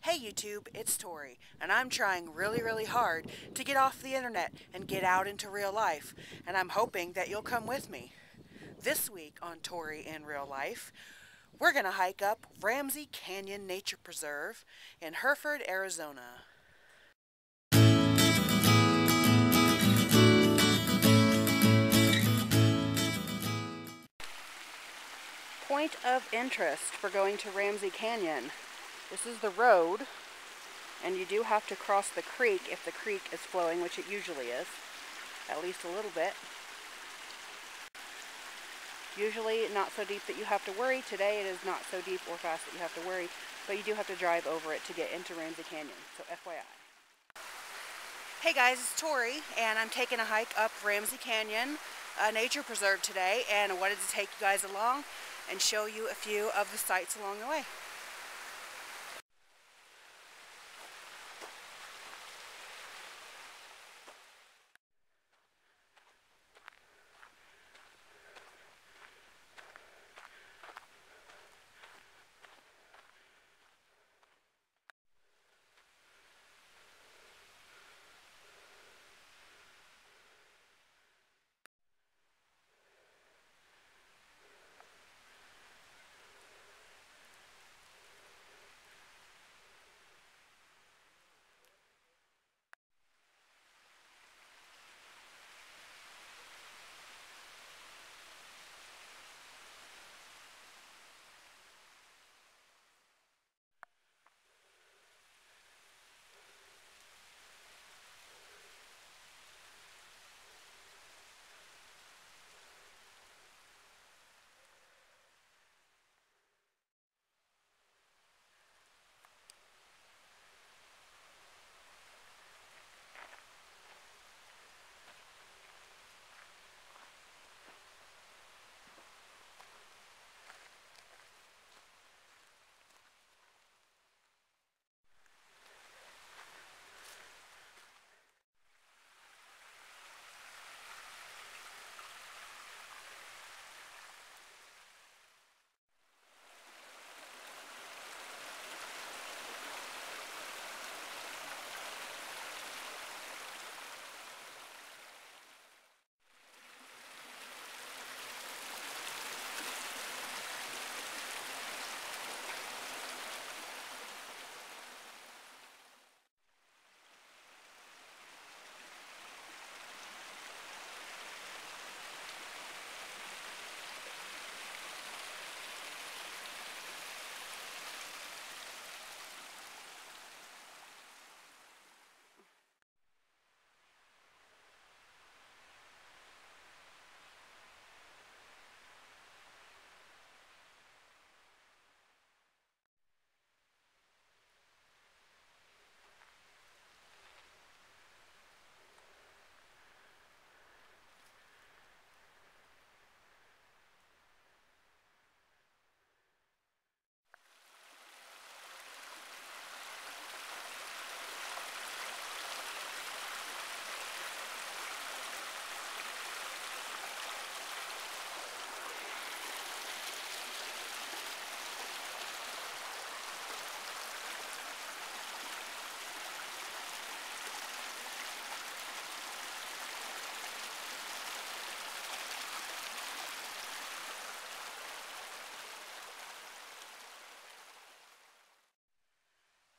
Hey YouTube, it's Tori, and I'm trying really hard to get off the internet and get out into real life, and I'm hoping that you'll come with me. This week on Tori in Real Life, we're going to hike up Ramsey Canyon Nature Preserve in Hereford, Arizona. Point of interest for going to Ramsey Canyon. This is the road, and you do have to cross the creek if the creek is flowing, which it usually is, at least a little bit. Usually not so deep that you have to worry. Today it is not so deep or fast that you have to worry, but you do have to drive over it to get into Ramsey Canyon, so FYI. Hey guys, it's Tori, and I'm taking a hike up Ramsey Canyon Nature Preserve today, and I wanted to take you guys along and show you a few of the sights along the way.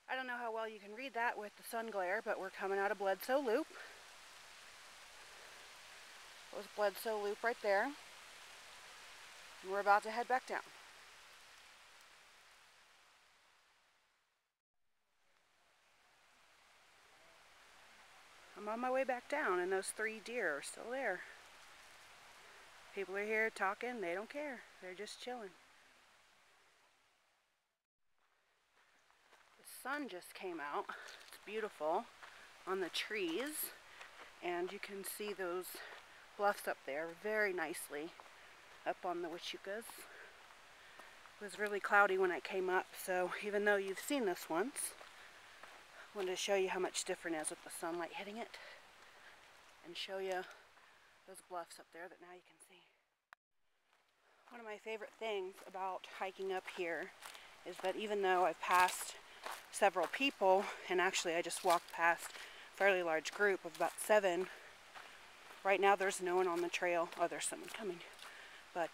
I don't know how well you can read that with the sun glare, but we're coming out of Bledsoe Loop. That was Bledsoe Loop right there. And we're about to head back down. I'm on my way back down, and those 3 deer are still there. People are here talking. They don't care. They're just chilling. The sun just came out. It's beautiful on the trees, and you can see those bluffs up there very nicely up on the Wichukas. It was really cloudy when I came up, so even though you've seen this once, I wanted to show you how much different it is with the sunlight hitting it, and show you those bluffs up there that now you can see. One of my favorite things about hiking up here is that even though I've passed several people, and actually I just walked past a fairly large group of about 7. Right now there's no one on the trail. Oh, there's someone coming. But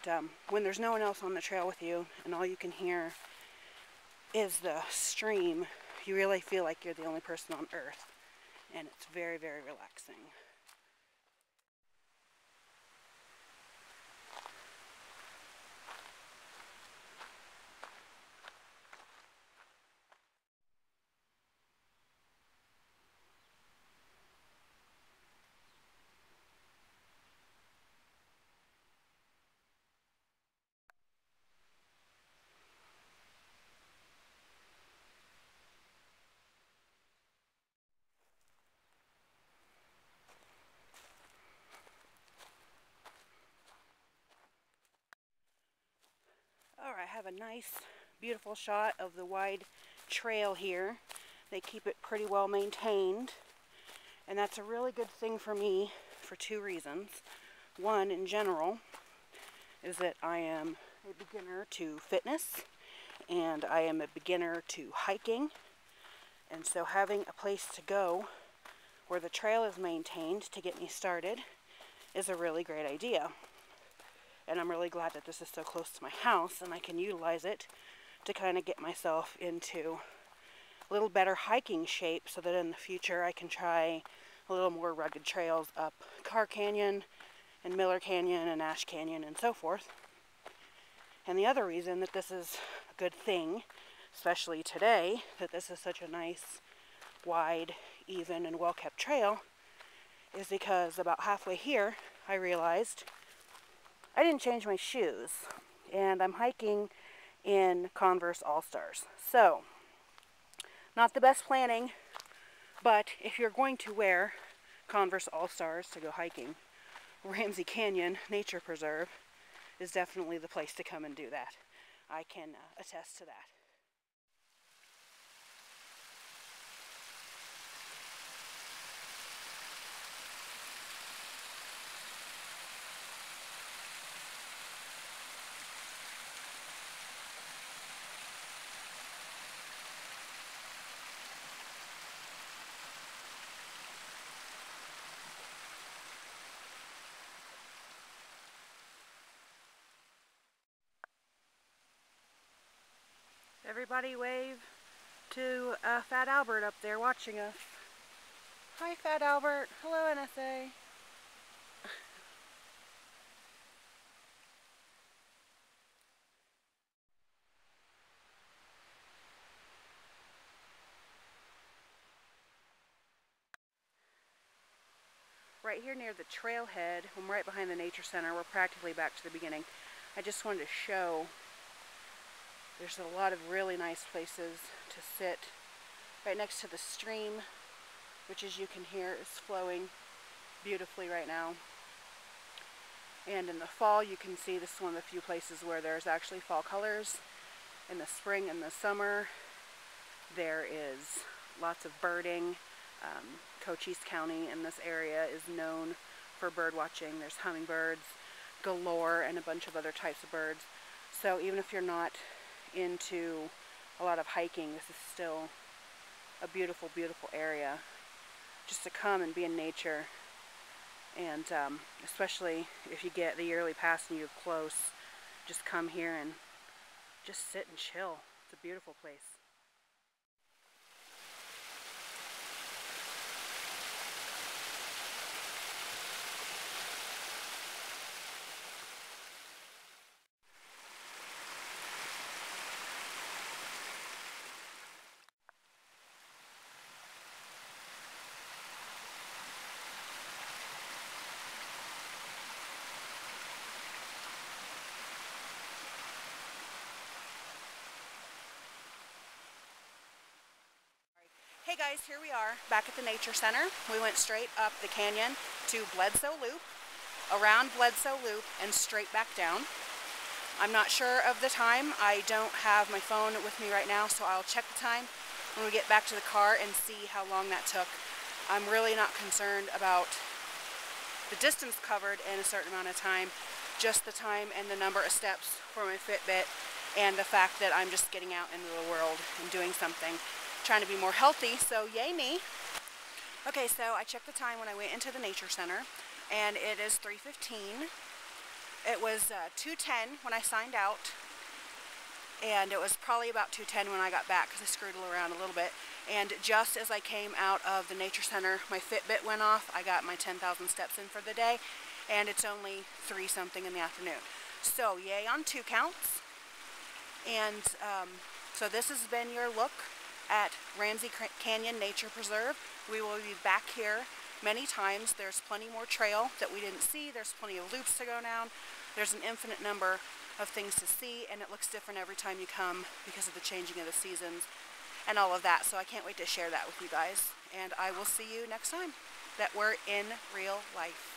when there's no one else on the trail with you and all you can hear is the stream, you really feel like you're the only person on earth. And it's very, very relaxing. Alright, I have a nice, beautiful shot of the wide trail here. They keep it pretty well maintained, and that's a really good thing for me for 2 reasons. One, in general, is that I am a beginner to fitness, and I am a beginner to hiking, and so having a place to go where the trail is maintained to get me started is a really great idea. And I'm really glad that this is so close to my house and I can utilize it to kind of get myself into a little better hiking shape so that in the future I can try a little more rugged trails up Carr Canyon and Miller Canyon and Ash Canyon and so forth. And the other reason that this is a good thing, especially today, that this is such a nice, wide, even, and well-kept trail, is because about halfway here I realized I didn't change my shoes, and I'm hiking in Converse All-Stars. So, not the best planning, but if you're going to wear Converse All-Stars to go hiking, Ramsey Canyon Nature Preserve is definitely the place to come and do that. I can attest to that. Everybody wave to Fat Albert up there watching us. Hi, Fat Albert. Hello, NSA. Right here near the trailhead, I'm right behind the Nature Center. We're practically back to the beginning. I just wanted to show there's a lot of really nice places to sit right next to the stream, which as you can hear is flowing beautifully right now. And in the fall you can see this is one of the few places where there's actually fall colors. In the spring and the summer there is lots of birding. Cochise County in this area is known for bird watching. There's hummingbirds galore and a bunch of other types of birds. So even if you're not into a lot of hiking, this is still a beautiful, beautiful area just to come and be in nature. And especially if you get the yearly pass and you live close, just come here and just sit and chill. It's a beautiful place. Hey guys, here we are back at the Nature Center. We went straight up the canyon to Bledsoe Loop, around Bledsoe Loop, and straight back down. I'm not sure of the time. I don't have my phone with me right now, so I'll check the time when we get back to the car and see how long that took. I'm really not concerned about the distance covered in a certain amount of time, just the time and the number of steps for my Fitbit, and the fact that I'm just getting out into the world and doing something. trying to be more healthy, so yay me. Okay, so I checked the time when I went into the nature center, and it is 3:15. It was 2:10 when I signed out, and it was probably about 2:10 when I got back because I screwed around a little bit. And just as I came out of the nature center, my Fitbit went off. I got my 10,000 steps in for the day, and it's only 3 something in the afternoon. So yay on 2 counts. And so this has been your look at Ramsey Canyon Nature Preserve. We will be back here many times. There's plenty more trail that we didn't see. There's plenty of loops to go down. There's an infinite number of things to see, and it looks different every time you come because of the changing of the seasons and all of that. So I can't wait to share that with you guys, and I will see you next time that we're in real life.